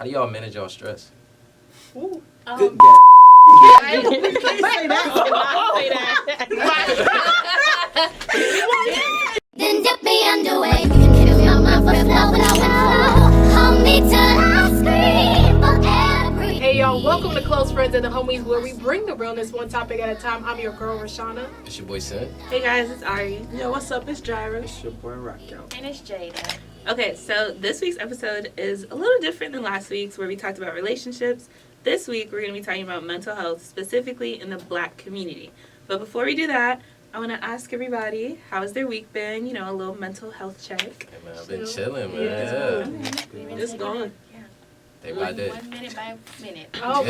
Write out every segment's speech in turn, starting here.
How do y'all manage y'all stress? Ooh. Good You can't say that. Then dip me underway. You can kill my mind for love, but I won't hold me till I scream for every. Hey y'all, welcome to Close Friends and the Homies, where we bring the realness one topic at a time. I'm your girl, Richana. It's your boy Trent. Hey guys, it's Arie. Yo, what's up? It's Jireh. It's your boy Rocco. And it's Jada. Okay, so this week's episode is a little different than last week's, where we talked about relationships. This week, we're going to be talking about mental health, specifically in the Black community. But before we do that, I want to ask everybody, how's their week been? You know, a little mental health check. Hey man, I've been chilling, man. Yeah. It's gone. Day by day. 1 minute by minute. Oh,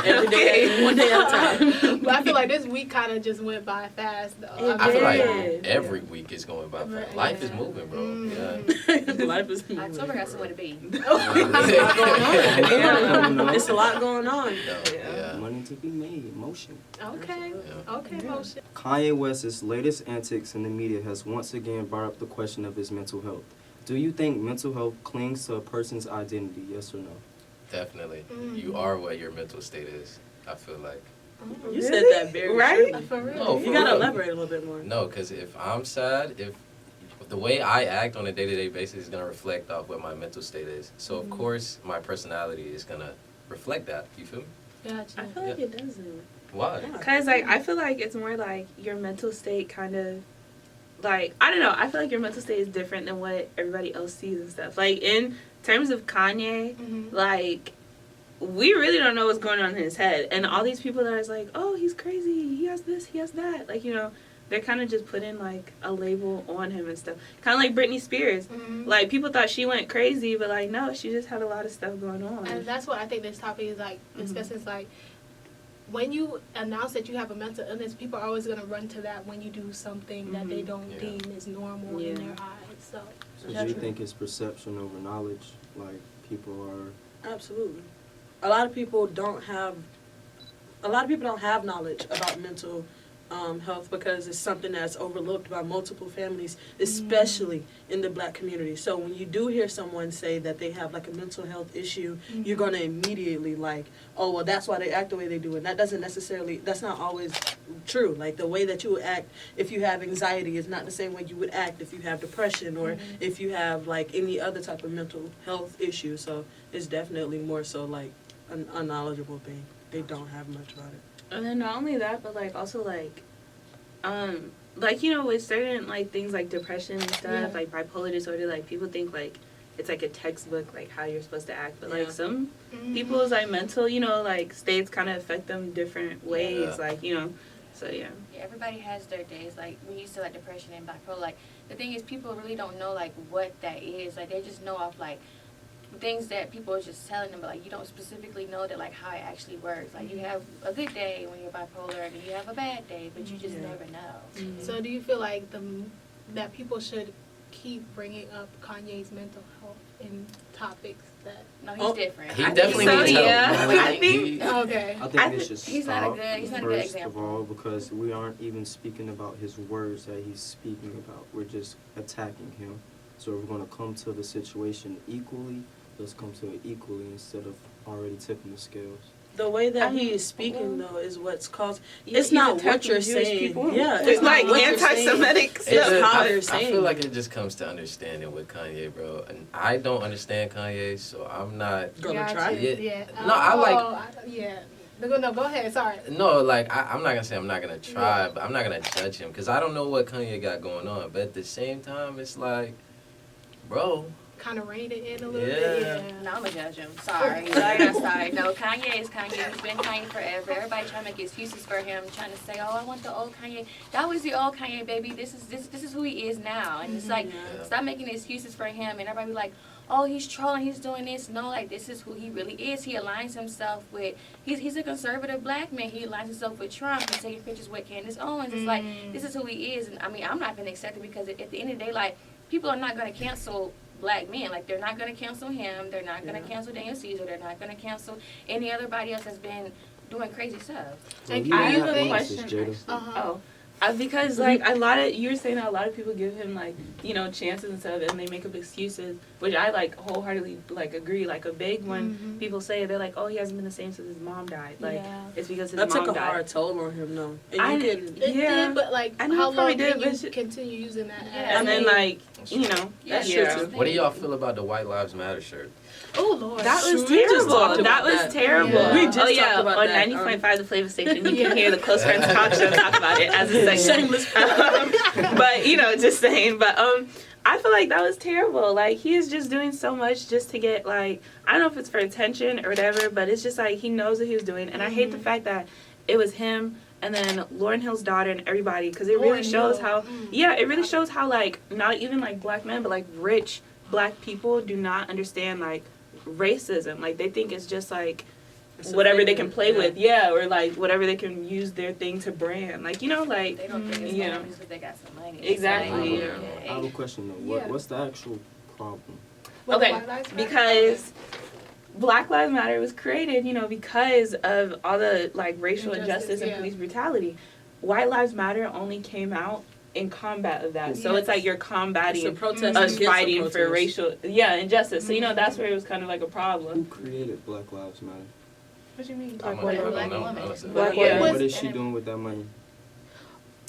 Every day, one day at a time. But I feel like this week kind of just went by fast, though. I feel like Yeah. every week is going by fast. Life is moving, bro. Life is moving. October got somewhere to be. It's a lot going on. Yeah. Money to be made, motion. Okay, okay, motion. Kanye West's latest antics in the media has once again brought up the question of his mental health. Do you think mental health clings to a person's identity, yes or no? Definitely. You are what your mental state is, I feel like. You said that very Right? surely. For real. No, You for gotta real. elaborate a little bit more. No, because if I'm sad, if the way I act on a day-to-day basis is going to reflect off what my mental state is. So, of course, my personality is going to reflect that. You feel me? Gotcha. I feel like it doesn't. Why? Because, like, I feel like it's more like your mental state kind of, like, I don't know. I feel like your mental state is different than what everybody else sees and stuff. Like, in terms of Kanye, like, we really don't know what's going on in his head. And all these people that are like, oh, he's crazy. He has this, he has that. Like, you know, they're kind of just putting, like, a label on him and stuff. Kind of like Britney Spears. Like, people thought she went crazy, but, like, no, she just had a lot of stuff going on. And that's what I think this topic is like, discussing. It's like, when you announce that you have a mental illness, people are always going to run to that when you do something that they don't deem as normal in their eyes. So So do you think it's perception over knowledge? Like, people are... Absolutely. A lot of people don't have knowledge about mental health because it's something that's overlooked by multiple families, especially in the Black community. So when you do hear someone say that they have like a mental health issue, you're going to immediately like, oh, well, that's why they act the way they do. And that doesn't necessarily, that's not always true. Like the way that you would act if you have anxiety is not the same way you would act if you have depression or if you have like any other type of mental health issue. So it's definitely more so like an unknowledgeable thing. They don't have much about it. And then not only that, but like also like you know, with certain like things like depression and stuff, like bipolar disorder, like people think like it's like a textbook like how you're supposed to act, but like some people's like mental, you know, like states kind of affect them different ways, like, you know, so yeah. Everybody has their days. Like when you say like depression and bipolar, like the thing is people really don't know like what that is. Like they just know off like things that people are just telling them, but like you don't specifically know that like how it actually works. Like you have a good day when you're bipolar, and you have a bad day, but you just never know. So do you feel like that people should keep bringing up Kanye's mental health in topics that? No, he's different. He I definitely think needs so, help. yeah. I think Okay. I think this should he's stop not a good first example. of all, because we aren't even speaking about his words that he's speaking about. We're just attacking him. So if we're going to come to the situation equally, let's come to it equally instead of already tipping the scales. The way that he is speaking, though, is what's caused. Yeah, It's he's not what attacking you're Jewish saying. people. Yeah, It's not like what you're saying. anti-Semitic It's stuff. how I they're saying. feel like it just comes to understanding with Kanye, bro. And I don't understand Kanye, so I'm not Gonna try it. Yeah. No, I like. Yeah. No, go ahead. Sorry. No, like, I'm not going to say I'm not going to try, but I'm not going to judge him because I don't know what Kanye got going on. But at the same time, it's like, bro. Kind of reined it in a little Yeah. bit. Yeah. No, I'm gonna judge him. Sorry. Not sorry. No, Kanye is Kanye. He's been Kanye forever. Everybody trying to make excuses for him, trying to say, "Oh, I want the old Kanye." That was the old Kanye, baby. This is who he is now. And it's like, stop making excuses for him. And everybody be like, "Oh, he's trolling. He's doing this." No, like this is who he really is. He aligns himself with. He's a conservative Black man. He aligns himself with Trump. He's taking pictures with Candace Owens. It's like this is who he is. And I mean, I'm not gonna accept it because at the end of the day, like people are not gonna cancel Black men. Like they're not going to cancel him. They're not going to cancel Daniel Caesar. They're not going to cancel anybody else that's been doing crazy stuff. So Thank you you. I have a think- question. Jada. Oh, Because like a lot of you were saying that a lot of people give him like chances and stuff, and they make up excuses, which I like wholeheartedly like agree. Like a big one, people say they're like, oh, he hasn't been the same since his mom died. Like it's because his that mom took a died. hard toll on him, though. And I you It can, did, but like, I know how it probably long did, can but you continue using that? Yeah. And then like that's true yeah. too. What do y'all feel about the White Lives Matter shirt? Oh Lord, That was We just talked terrible. That about was that. terrible. Yeah. We just oh yeah, talked about on that. 90.5 the Flavor Station, you can hear the Close Friends Talk Show talk about it as a segment. Shameless. But just saying. But I feel like that was terrible. Like he is just doing so much just to get like I don't know if it's for attention or whatever, but it's just like he knows what he was doing, and I hate the fact that it was him and then Lauryn Hill's daughter and everybody, because it really shows how it really shows how like not even like black men but like rich black people do not understand like racism. Like they think it's just like whatever they can play with, or like whatever they can use their thing to brand, like like They don't think it's just because they got some money. Exactly. It's I have a question though. What's the actual problem? With Okay, White Lives Matter? because Black Lives Matter was created, because of all the like racial injustice and police brutality. White Lives Matter only came out in combat of that, so it's like you're combating us fighting for racial injustice. So that's where it was kind of like a problem. Who created Black Lives Matter? What do you mean? I'm Black a- woman. honestly. Black What woman. is she doing with that money?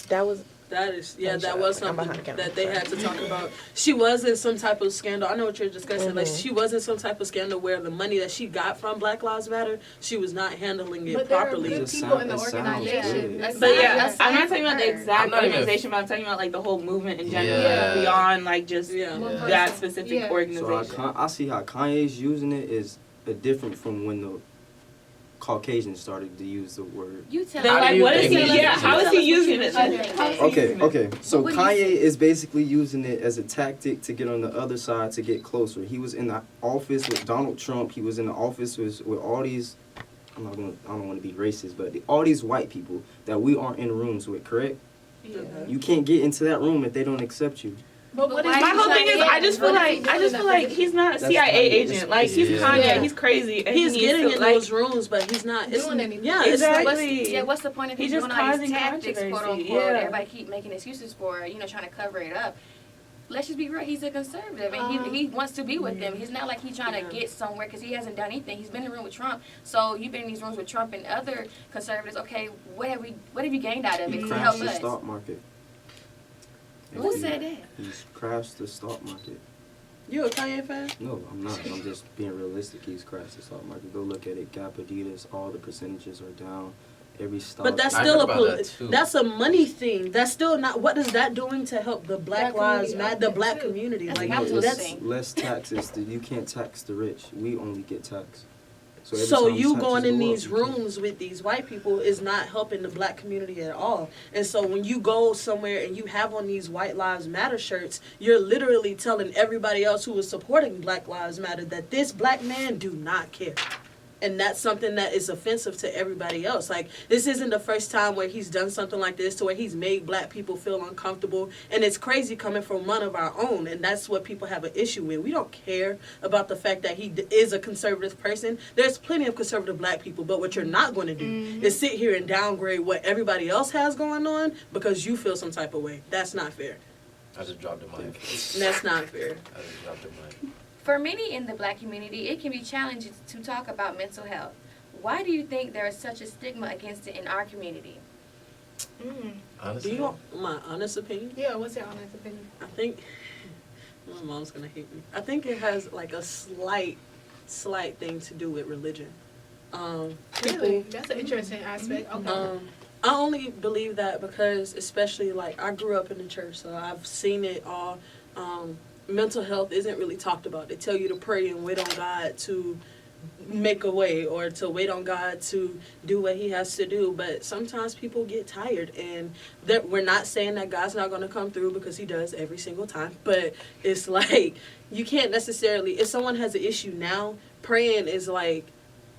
That was That is, I'm that sorry. was I'm something behind the camera. that they had to talk about. She was in some type of scandal. I know what you're discussing. Like, she was in some type of scandal where the money that she got from Black Lives Matter, she was not handling it But there are properly. good people in the organization. That's But That's I'm not for talking about the her. exact I'm not even- organization, but I'm talking about like the whole movement in general, Yeah. beyond like just Yeah. One person. that specific Yeah. So organization. I see how Kanye's using it is different from when the Caucasians started to use the word. You tell Then How do like you what is think he? it's Yeah, used? how is he using it? Okay. How is he Okay, using it? okay. So What do you Kanye think? is basically using it as a tactic to get on the other side to get closer. He was in the office with Donald Trump. He was in the office with all these. I don't want to be racist, but all these white people that we aren't in rooms with. Correct? You can't get into that room if they don't accept you. But what But is why My whole thing is, I just feel like he's not a That's CIA Kanye. agent. Like he's Yeah. Kanye, Yeah. he's crazy, and He's he getting needs to, in like, those rooms, but he's not doing anything. Yeah, it's like, Exactly. What's the point of He's him just doing all causing these tactics, quote controversy, unquote? yeah. Everybody keep making excuses for, trying to cover it up. Let's just be real. He's a conservative, and he wants to be with them. He's not like he's trying to get somewhere because he hasn't done anything. He's been in the room with Trump. So you've been in these rooms with Trump and other conservatives. Okay, what have you gained out of He it to crashed help the us? stock market. Who said that? He's crashed the stock market. you a Kanye fan? No, I'm not. I'm just being realistic. He's crashed the stock market. Go look at it. Gap, Adidas, all the percentages are down. Every stock. But that's I still heard about that too. that's a money thing. That's still not. What is that doing to help the Black Black Lives community, Matter, the okay, Black too. community? That's Like capitalist that's thing. less taxes. You can't tax the rich. We only get taxed. every so time you taxes going in go up, these you can't. rooms with these white people is not helping the Black community at all. And so when you go somewhere and you have on these White Lives Matter shirts, you're literally telling everybody else who is supporting Black Lives Matter that this black man do not care. And that's something that is offensive to everybody else. Like, this isn't the first time where he's done something like this to where he's made black people feel uncomfortable. And it's crazy coming from one of our own. And that's what people have an issue with. We don't care about the fact that he is a conservative person. There's plenty of conservative black people. But what you're not going to do is sit here and downgrade what everybody else has going on because you feel some type of way. That's not fair. I just dropped the mic. That's not fair. I just dropped the mic. For many in the Black community, it can be challenging to talk about mental health. Why do you think there is such a stigma against it in our community? Do Honestly, you want my honest opinion? Yeah, what's your honest opinion? I think my mom's gonna hate me. I think it has like a slight thing to do with religion. Really? That's an interesting aspect. Okay. I only believe that because, especially like I grew up in the church, so I've seen it all. Mental health isn't really talked about. They tell you to pray and wait on God to make a way, or to wait on God to do what he has to do. But sometimes people get tired, and we're not saying that God's not going to come through, because he does every single time. But it's like, you can't necessarily, if someone has an issue now, praying is like,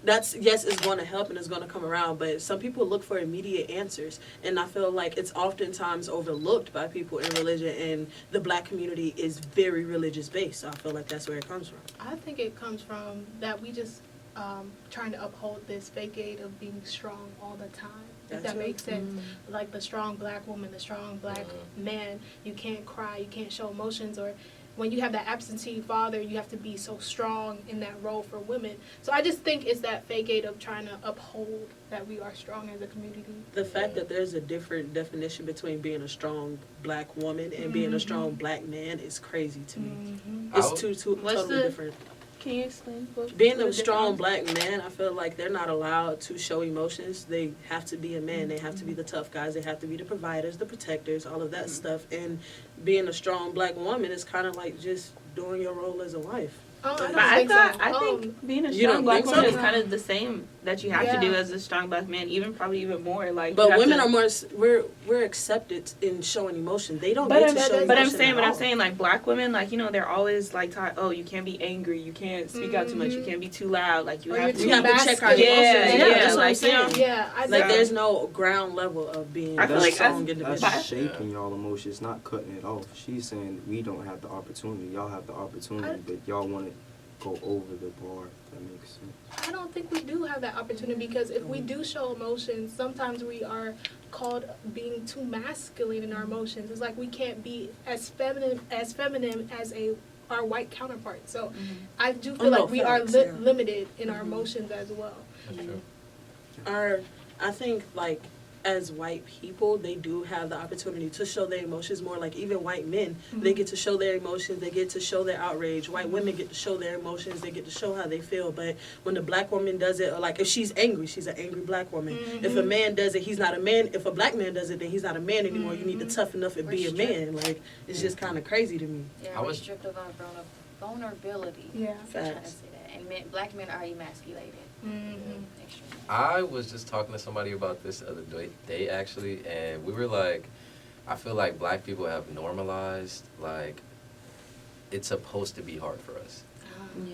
it's going to help and it's going to come around. But some people look for immediate answers, and I feel like it's oftentimes overlooked by people in religion, and the black community is very religious based. So I feel like that's where it comes from. I think it comes from that we just trying to uphold this facade of being strong all the time. If that makes sense. Like the strong black woman, the strong black man, you can't cry, you can't show emotions, or when you have that absentee father, you have to be so strong in that role for women. So I just think it's that facade of trying to uphold that we are strong as a community. The fact that there's a different definition between being a strong black woman and being a strong black man is crazy to me. It's two totally different. Can you explain? Being a strong black man, I feel like they're not allowed to show emotions. They have to be a man. They have to be the tough guys. They have to be the providers, the protectors, all of that stuff. And being a strong black woman is kind of like just doing your role as a wife. I think being a strong black woman is so? kind of the same that you have to do as a strong black man, probably even more. Like, but women are more. We're accepted in showing emotion. They don't but get to show emotion. But I'm saying, like black women, like they're always like taught, oh, you can't be angry, you can't speak out too much, you can't be too loud, like you have to check our emotions. That's what I'm saying. Like there's no ground level of being. I feel like that's shaping y'all emotions, not cutting it off. She's saying we don't have the opportunity. Y'all have the opportunity, but y'all want to go over the bar. That makes sense. I don't think we do have that opportunity, because if we do show emotions, sometimes we are called being too masculine in our emotions. It's like we can't be as feminine as our white counterparts. So I do feel like we are limited in our emotions as well. I think like as white people, they do have the opportunity to show their emotions more. Like even white men, they get to show their emotions, they get to show their outrage. White women get to show their emotions, they get to show how they feel. But when the black woman does it, or like if she's angry, she's an angry black woman. If a man does it, he's not a man. If a black man does it, then he's not a man anymore. You need to toughen up and be a man. Like it's just kind of crazy to me. Yeah, we're stripped of our vulnerability. Yeah, I'm trying to say that. And black men are emasculated. I was just talking to somebody about this the other day actually, and we were like, I feel like black people have normalized, like, it's supposed to be hard for us.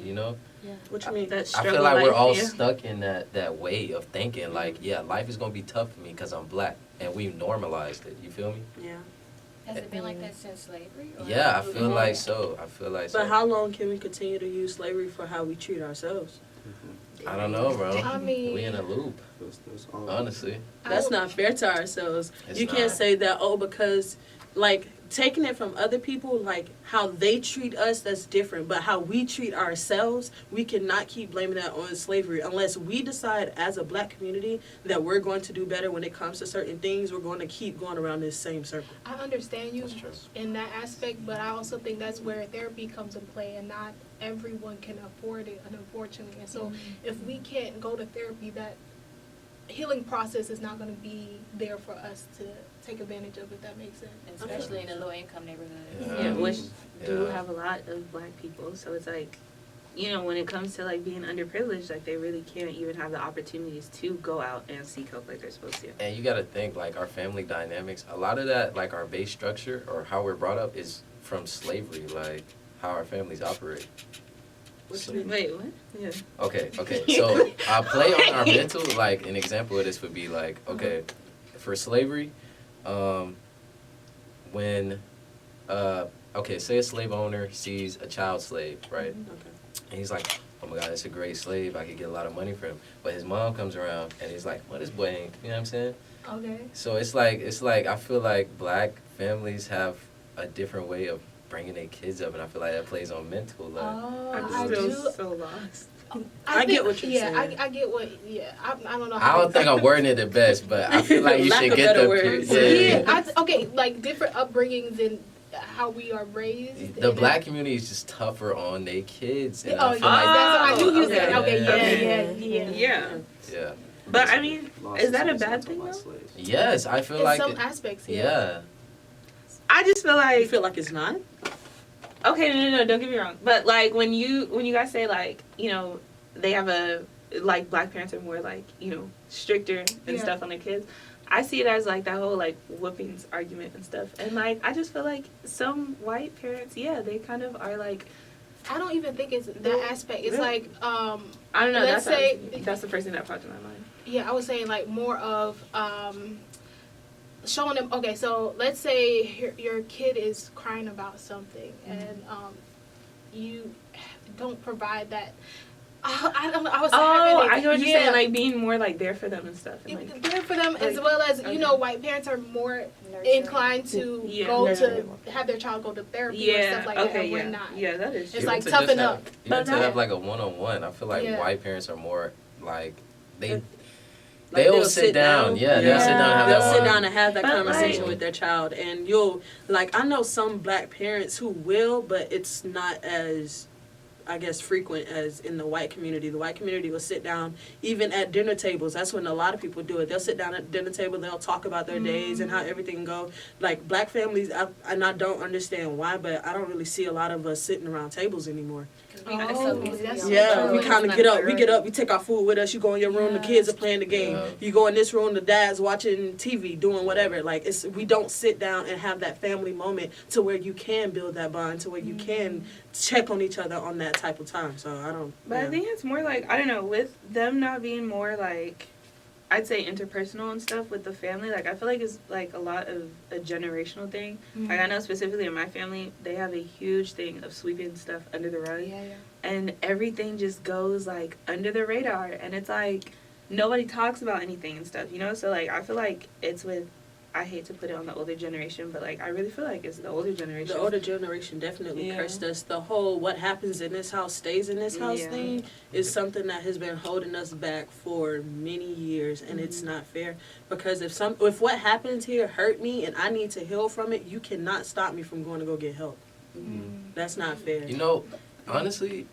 You know? Yeah. What you mean? I feel like we're all stuck in that way of thinking, like, yeah, life is going to be tough for me because I'm black, and we've normalized it. You feel me? Yeah. Has it been like that since slavery? Yeah, I feel like so. But how long can we continue to use slavery for how we treat ourselves? I don't know, bro. I mean, we in a loop. Honestly. That's not fair to ourselves. You can't say that, because, like, taking it from other people, like, how they treat us, that's different. But how we treat ourselves, we cannot keep blaming that on slavery. Unless we decide as a black community that we're going to do better when it comes to certain things, we're going to keep going around this same circle. I understand you in that aspect, but I also think that's where therapy comes in play, and not everyone can afford it, unfortunately. And so if we can't go to therapy, that healing process is not going to be there for us to take advantage of, if that makes sense. Especially in a low-income neighborhood. Yeah, which do have a lot of black people. So it's like, when it comes to like being underprivileged, like they really can't even have the opportunities to go out and seek help like they're supposed to. And you got to think, like, our family dynamics, a lot of that, like, our base structure or how we're brought up is from slavery, like, how our families operate. Wait, what? Yeah. Okay. So I'll play on our mental, like, an example of this would be, like, okay, for slavery, when, say a slave owner sees a child slave, right? Okay. And he's like, oh my God, it's a great slave. I could get a lot of money for him. But his mom comes around and he's like, well, this boy ain't, you know what I'm saying? Okay. So it's like I feel like black families have a different way of bringing their kids up, and I feel like that plays on mental. Like, I feel so lost. I get what you're saying. I get what, I don't know I don't think I'm wording it the best, but I feel like you should get the words. Like different upbringings and how we are raised. The black community is just tougher on their kids. And I knew you said okay, yeah. But I mean, is that a bad thing though? Yes, I feel in like some aspects. Yeah. I just feel like you feel like it's not. Okay, no, don't get me wrong. But like when you guys say like, they have like black parents are more like, stricter and stuff on their kids. I see it as like that whole like whoopings argument and stuff. And like I just feel like some white parents, they kind of are like, I don't even think it's that aspect. It's like I don't know, let's say that's the first thing that popped in my mind. Yeah, I was saying like more of showing them, okay, so let's say your kid is crying about something and you don't provide that I don't know. I was Oh, having I get what you're saying, like being more like there for them and stuff. And, like, there for them, as well as you know, white parents are more inclined to go to have their child go to therapy and stuff like that, and we're not. Yeah, that is true. It's like toughen up. Even to have like a one-on-one, I feel like white parents are more like they'll sit down. Yeah, they'll sit down and have they'll sit down and have that conversation with their child. And you'll, like, I know some black parents who will, but it's not as, I guess, frequent as in the white community. The white community will sit down, even at dinner tables. That's when a lot of people do it. They'll sit down at the dinner table, they'll talk about their days and how everything go. Like, black families, and I don't understand why, but I don't really see a lot of us sitting around tables anymore. We kind of get up, we take our food with us, you go in your room, the kids are playing the game. You go in this room, the dad's watching TV, doing whatever. Like, we don't sit down and have that family moment to where you can build that bond, to where you can check on each other on that type of time. So I don't. But I think it's more like, I don't know, with them not being more like, I'd say interpersonal and stuff with the family, like I feel like it's like a lot of a generational thing. Like I know specifically in my family, they have a huge thing of sweeping stuff under the rug. And everything just goes like under the radar, and it's like nobody talks about anything and stuff, you know? So like I feel like it's with, I hate to put it on the older generation, but like I really feel like it's the older generation. The older generation definitely cursed us. The whole what happens in this house stays in this house thing is something that has been holding us back for many years, and it's not fair, because if what happens here hurt me and I need to heal from it, you cannot stop me from going to go get help. That's not fair. You know, honestly,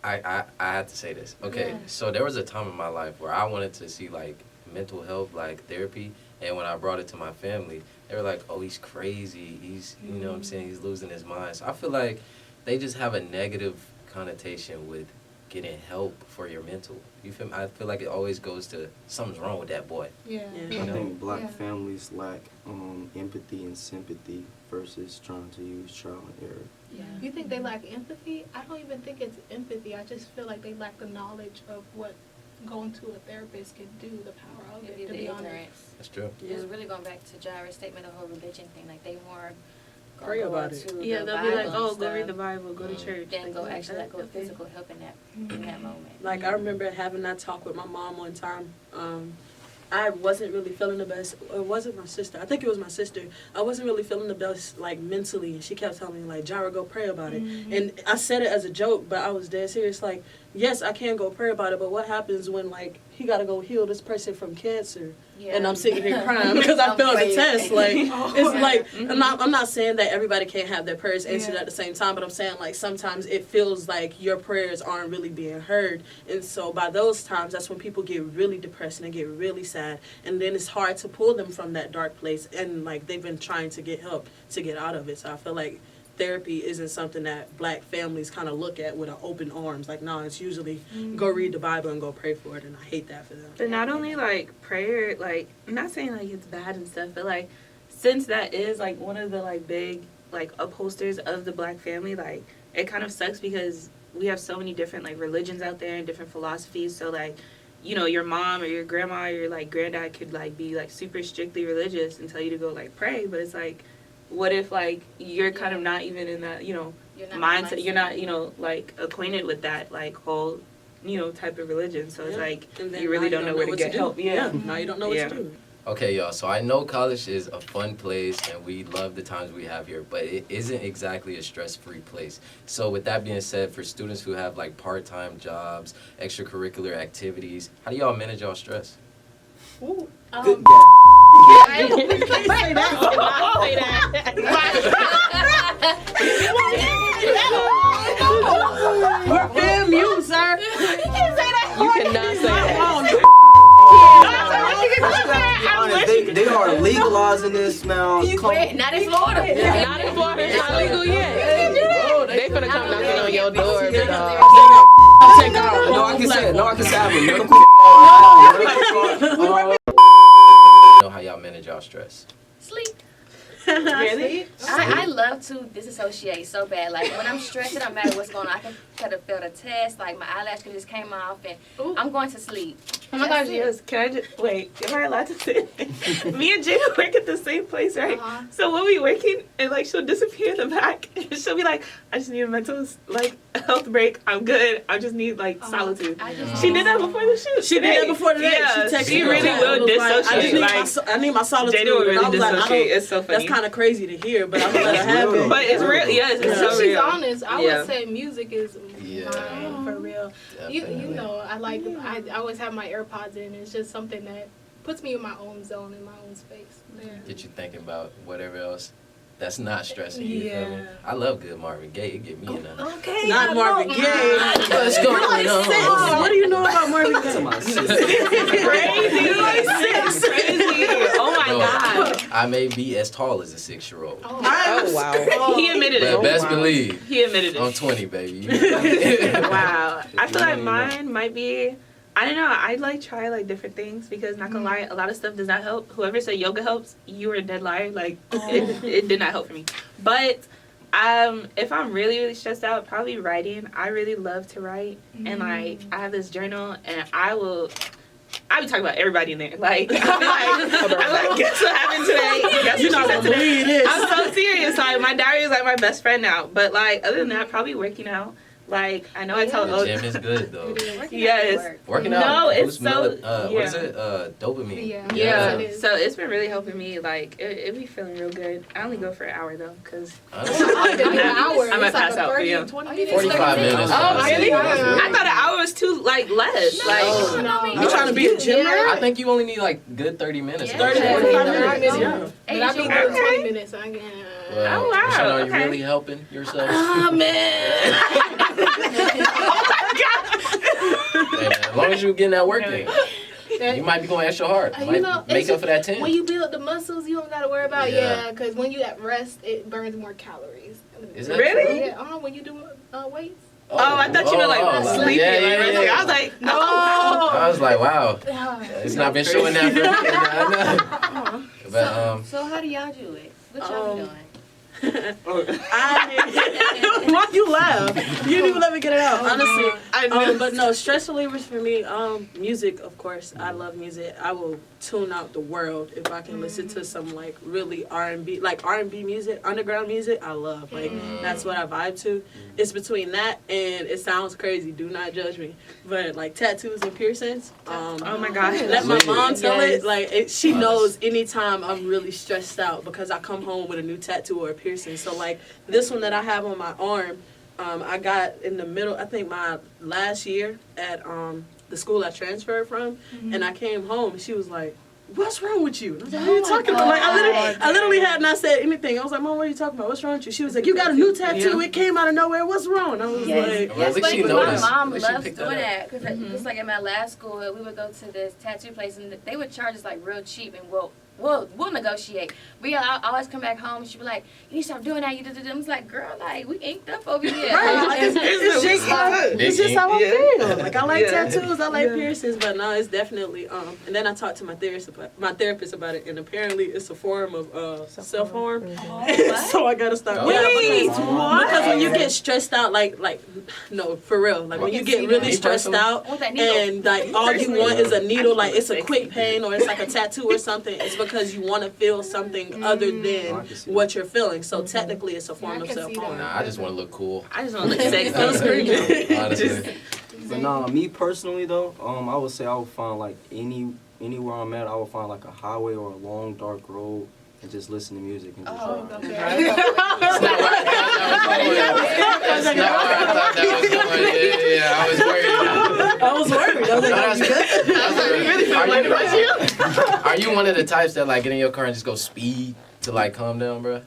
I had to say this. Okay, so there was a time in my life where I wanted to see like mental health, like therapy. And when I brought it to my family, they were like, oh, he's crazy. He's, you know what I'm saying, he's losing his mind. So I feel like they just have a negative connotation with getting help for your mental. You feel me? I feel like it always goes to something's wrong with that boy. I think black families lack empathy and sympathy versus trying to use trial and error. You think they lack empathy? I don't even think it's empathy. I just feel like they lack the knowledge of what going to a therapist can do, the power of it, to be honest. That's true. It's really going back to Jireh's statement, the whole religion thing. Like, they more pray about it. They'll be like, oh, go read the Bible, go to church. Then go actually like go physical help in that moment. Like, I remember having that talk with my mom one time. I wasn't really feeling the best. It wasn't my sister. I think it was my sister. I wasn't really feeling the best, like, mentally. And she kept telling me, like, Jireh, go pray about it. And I said it as a joke, but I was dead serious. Like, yes, I can go pray about it, but what happens when, like, he got to go heal this person from cancer? And I'm sitting here crying because I failed the test. Like, it's like, I'm not saying that everybody can't have their prayers answered at the same time, but I'm saying, like, sometimes it feels like your prayers aren't really being heard. And so by those times, that's when people get really depressed and they get really sad. And then it's hard to pull them from that dark place. And, like, they've been trying to get help to get out of it. So I feel like therapy isn't something that black families kind of look at with an open arms. Like, no, it's usually go read the Bible and go pray for it, and I hate that for them. But not only, like, prayer, like, I'm not saying, like, it's bad and stuff, but, like, since that is, like, one of the, like, big, like, upholsters of the black family, like, it kind of sucks because we have so many different, like, religions out there and different philosophies. So, like, you know, your mom or your grandma or your, like, granddad could, like, be, like, super strictly religious and tell you to go, like, pray, but it's, like, what if, like, you're kind of not even in that, you know, mindset, you're not, you know, like, acquainted with that, like, whole, you know, type of religion. So it's like, you really don't know where to get help. Now you don't know what to do. Okay, y'all, so I know college is a fun place, and we love the times we have here, but it isn't exactly a stress-free place. So with that being said, for students who have, like, part-time jobs, extracurricular activities, how do y'all manage y'all stress? Good We're film you, sir. You can say that. You cannot say that. They are legalizing this now. Not in Florida. Not in Florida. It's not legal yet. They finna come knocking on your door. No, I can say it. No, I can say Know how y'all manage y'all stress? Sleep. Really? I love to disassociate so bad. Like, when I'm stressed and I'm mad at what's going on, I can could have failed a test. Like, my eyelash could just came off, and I'm going to sleep. Oh my gosh, yes. Can I just wait? Am I allowed to say? Me and Jada work at the same place, right? Uh-huh. So we'll be working, and like she'll disappear in the back, and she'll be like, "I just need a mental health break. I'm good. I just need solitude." She did that before the shoot. She did that before the day. Yeah, She texted she me. really will dissociate. I need my solitude. Jada will And I really was like, dissociate. It's so funny. That's kind of crazy to hear, but I'm gonna let her have it. But it's real. Yes, it's so She's real. honest. I would say music is Yeah. mine for real. You Definitely. know, I always have my AirPods in. It's just something that puts me in my own zone, in my own space. Yeah. Get you thinking about whatever else that's not stressing you. You feel me? Yeah. I love good Marvin Gaye. It get me in a. Okay. Not Marvin Gaye. What's going on? What do you know about Marvin Gaye? Crazy. Oh my God. I may be as tall as a 6-year-old. Oh, wow. He admitted But it. best believe, He admitted I'm it. 20, baby. Wow. I feel like mine might be. I don't know. I try different things because not gonna lie, a lot of stuff does not help. Whoever said yoga helps, you were a dead liar. It did not help for me. But if I'm really really stressed out, probably writing. I really love to write, and I have this journal, and I be talking about everybody in there. I'm like, guess what happened today? Guess You're what not she said gonna today? believe this. I'm so serious. My diary is my best friend now. But other than that, probably working out. I know I tell The gym is good though. yes. Working out. No, it's boosts so what is it? Dopamine. Yeah. Yeah, it is. so it's been really helping me. It be feeling real good. I only go for an hour though, cause Honestly, An hour. I might It's like pass a out for 30, you. 20 minutes. 45 minutes. Oh, honestly. really? Yeah. I thought an hour was too less. No. You trying to be a gym rat? I think you only need good 30 minutes. Yeah. 30, 45 minutes. Yeah. But I be doing Okay. 20 minutes. I get. Well, Oh, wow, Richana, are you okay. really helping yourself? Oh man. Hey, man, as long as you're getting that work in, you might be going extra hard. You Might know, make it's up for that 10. When you build the muscles, you don't gotta worry about Yeah. because when you at rest, it burns more calories. Is that Really? true? Yeah. When you do weights. Oh, I thought you meant sleepy. Yeah. I was like, no. I was like, wow. Yeah. It's not been showing that for me. But So how do y'all do it? What y'all be doing? Why you laugh? You didn't even let me get it out. Honestly, but no, stress relievers for me. Music, of course. I love music. I will tune out the world if I can listen to some really R&B, R&B music, underground music. I love that's what I vibe to. It's between that and it sounds crazy. Do not judge me, but tattoos and piercings. Oh my God. Let my mom tell Yes. it. She knows anytime I'm really stressed out because I come home with a new tattoo or a piercing. So this one that I have on my arm, I got in the middle. I think my last year at the school I transferred from, and I came home and she was like, "What's wrong with you?" And I was like, "What are you talking about?" I literally had not said anything. I was like, "Mom, what are you talking about? What's wrong with you?" She was like, "You got a new tattoo. It came out of nowhere. What's wrong?" I was like, Well, at least she My noticed. mom At least she loves picked doing that up. that because just at my last school, we would go to this tattoo place and they would charge us real cheap and we'll negotiate. But yeah, I always come back home and she'd be like, "You need to stop doing that." You do. I was like, "Girl, we inked up over here." Right, it's just how I feel. I like tattoos, I like piercings, but no, it's definitely and then I talked to my therapist about it, and apparently it's a form of self-harm. So I gotta start. Because when you get stressed out, no, for real, when you get really stressed out and all you want is a needle, it's a quick pain or it's a tattoo or something, it's because you want to feel something other than what you're feeling. So technically it's a form of self-harm. Nah, I just want to look cool. I just want to look sexy. Honestly. But nah, me personally though, I would say I would find anywhere I'm at, I would find a highway or a long dark road and just listen to music and just That's not where I thought that was going. Yeah, I was worried. I was worried. I was like, Are you one of the types that get in your car and just go speed to calm down, bro?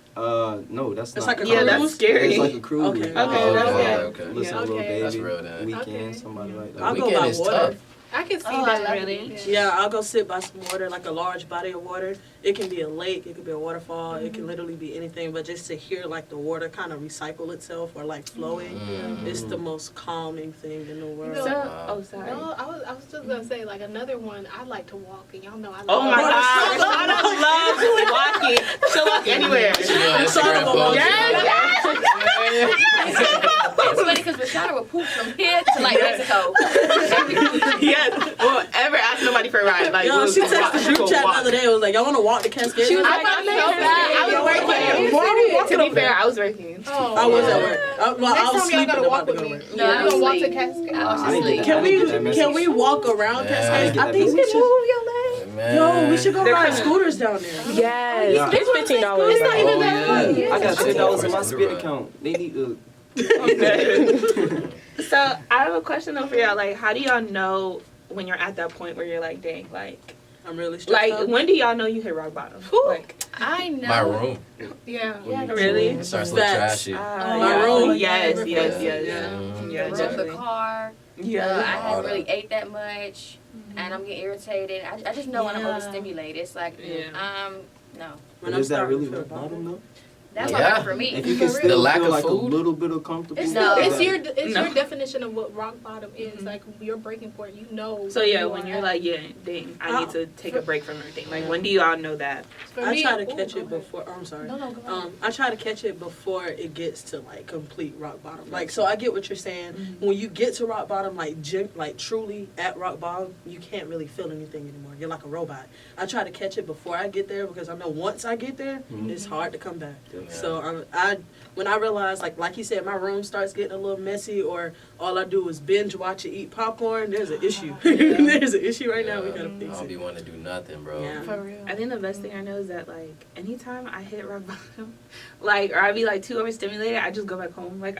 no, that's It's not. like a Yeah, that's scary. It's like a cruise. Okay. Okay. Listen to Lil Baby, That's real then. Weekend, somebody like that. I'll go Weekend by is water. tough. I can see Oh, that. really? Yeah, I'll go sit by some water, a large body of water. It can be a lake, it could be a waterfall, it can literally be anything, but just to hear the water kind of recycle itself or flowing, it's the most calming thing in the world. Sorry. No, I was just gonna say another one. I like to walk, and y'all know I. Oh my God, Richana loves walking. She'll walk anywhere. She do an Instagram post. It's funny because Richana would poop from here to Mexico. Yes, whoever asked for a ride. Like, Yo, she texted the group chat the other day. It was like, y'all want to walk the Cascade? She was like, I'm so bad. I was working. To be fair, I was working. Oh, I was at work. I was sleeping about to go to work. No, I was gonna walk to asleep. Cascade. I was I didn't asleep. get that. Can we walk around Yeah. Cascade? I I think didn't we get that should. Man. Yo, we should go They're ride coming. scooters down there. Yes. Yeah. It's $15. It's not even that Oh, fun. yeah. I got $10 in my Scooter spit ride. account. They need to. So I have a question though for y'all. Like, how do y'all know when you're at that point where you're like, dang, like I'm really stressed Like, out. when do y'all know you hit rock bottom? Like, I know. My room. Yeah. really? It starts to look Facts. trashy. My room? Yes, Yeah. yes, yes. Yeah. Mhm. Yeah, The room, the definitely. car. I Yeah. haven't really ate that much, and I'm getting irritated. I just know when I'm Yeah. overstimulated. It's like, Yeah. No. When But I'm is that starting really to feel rock bottom though? That's Yeah. not for me. If you can For still The lack feel of like food? a little bit of comfortable. It's No. it's your No. your definition of what rock bottom is. Like your breaking point, you know. So yeah, you when are you're at. like, yeah, dang, I need to take a break from everything. Like, when do y'all know that? For I me- try to Ooh, catch go it ahead. before. Oh, I'm sorry. No, go ahead. I try to catch it before it gets to like complete rock bottom. Like, so I get what you're saying. When you get to rock bottom, like truly at rock bottom, you can't really feel anything anymore. You're like a robot. I try to catch it before I get there because I know once I get there, it's hard to come back. Yeah. So when I realize, like you said, my room starts getting a little messy, or all I do is binge watch and eat popcorn, there's an issue. There's an issue right now. We gotta I fix don't it. be wanting to do nothing, bro. Yeah. For real. I think the best thing I know is that, like, anytime I hit rock bottom, like, or I be like too overstimulated, I just go back home. Like,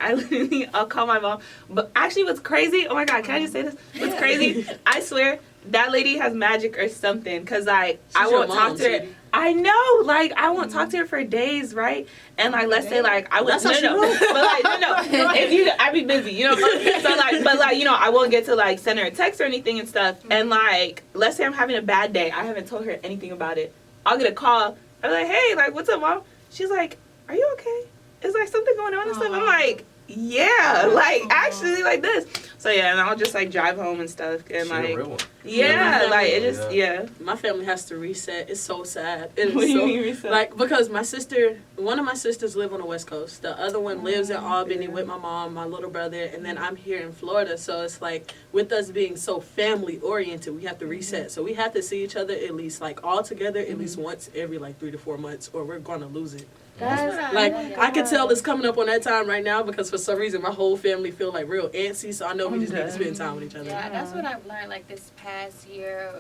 I'll call my mom. But actually, what's crazy? Oh my God, can I just say this? What's crazy? I swear that lady has magic or something. Cause like I She's your won't mom, talk to her. sweetie. I know, like I won't talk to her for days, right? And like let's say like I would That's how she no, rolls. but like no, if you I be busy, you know. So like, but like you know, I won't get to like send her a text or anything and stuff. And like, let's say I'm having a bad day, I haven't told her anything about it. I'll get a call. I'm like, hey, like what's up, mom? She's like, are you okay? Is like something going on and stuff? I'm like, yeah, like actually like this. So yeah, and I'll just like drive home and stuff and She a like real one. yeah, like it just Yeah. My family has to reset. It's so sad. It What is do you so mean reset? like because one of my sisters live on the West Coast. The other one lives in Albany with my mom, my little brother, and then I'm here in Florida. So it's like with us being so family oriented, we have to reset. So we have to see each other at least like all together at least once every like 3 to 4 months, or we're gonna lose it. Like I can tell it's coming up on that time right now because for some reason my whole family feel like real antsy. So I know we just need to spend time with each other. Yeah, that's what I've learned like this past year.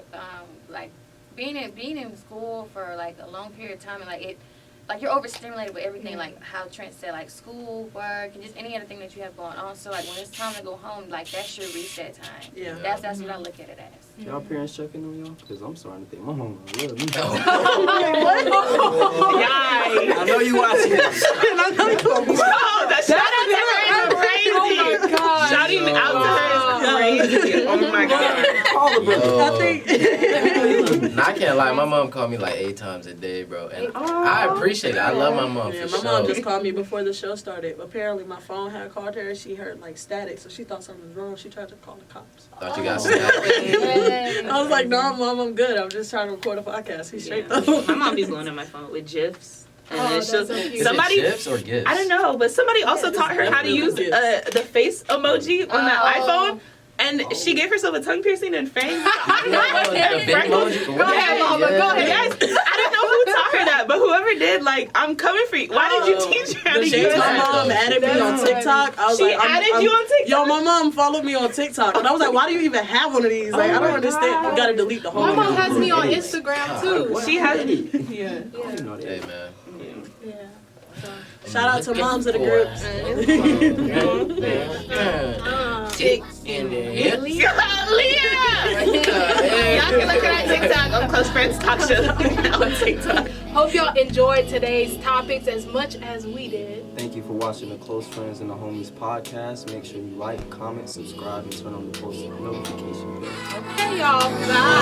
Like being in school for like a long period of time, and like you're overstimulated with everything, like how Trent said, like school, work, and just any other thing that you have going on. So like when it's time to go home, like that's your reset time. Yeah. That's what I look at it as. Y'all parents checking on y'all? Because I'm starting to think my mom love me. I know you watching this. Oh, the shout out to her is crazy. Oh my God. Shouting out to her is crazy. Oh my God. Call the brother. I think Nah, I can't lie. My mom called me like 8 times a day, bro. And I appreciate it. I love my mom yeah, for my mom sure. just called me before the show started. Apparently my phone had called her. She heard like static, so she thought something was wrong. She tried to call the cops. Thought you got stabbed. I was like, no, mom, I'm good. I'm just trying to record a podcast. He's straight though. My mom be going on my phone with GIFs. And Oh, then that's she'll, so cute. Is somebody, it GIFs or gifts? I don't know, but somebody also Yeah, taught her how to definitely use gifts. the face emoji on the Oh. iPhone. And she gave herself a tongue piercing and fangs. I don't know what The that big emoji? Go ahead, Mama, go ahead. Yes, I don't know who taught her that, but whoever did, like, I'm coming for you. Why did you teach her how to use My that? mom added me on TikTok. I was She like, added you on TikTok? Yo, my mom followed me on TikTok, and I was like, why do you even have one of these? Like, I don't understand. You gotta delete the whole. My mom thing. has me on Instagram too. She has I yeah. didn't know that. Hey, man. Yeah. Shout out to moms of the groups. Chicks in the hip. Leah! Y'all can look at our TikTok on Close Friends Talk Show on TikTok. Hope y'all enjoyed today's topics as much as we did. Thank you for watching the Close Friends and the Homies podcast. Make sure you like, comment, subscribe, and turn on the post notification bell. Okay, y'all. Bye.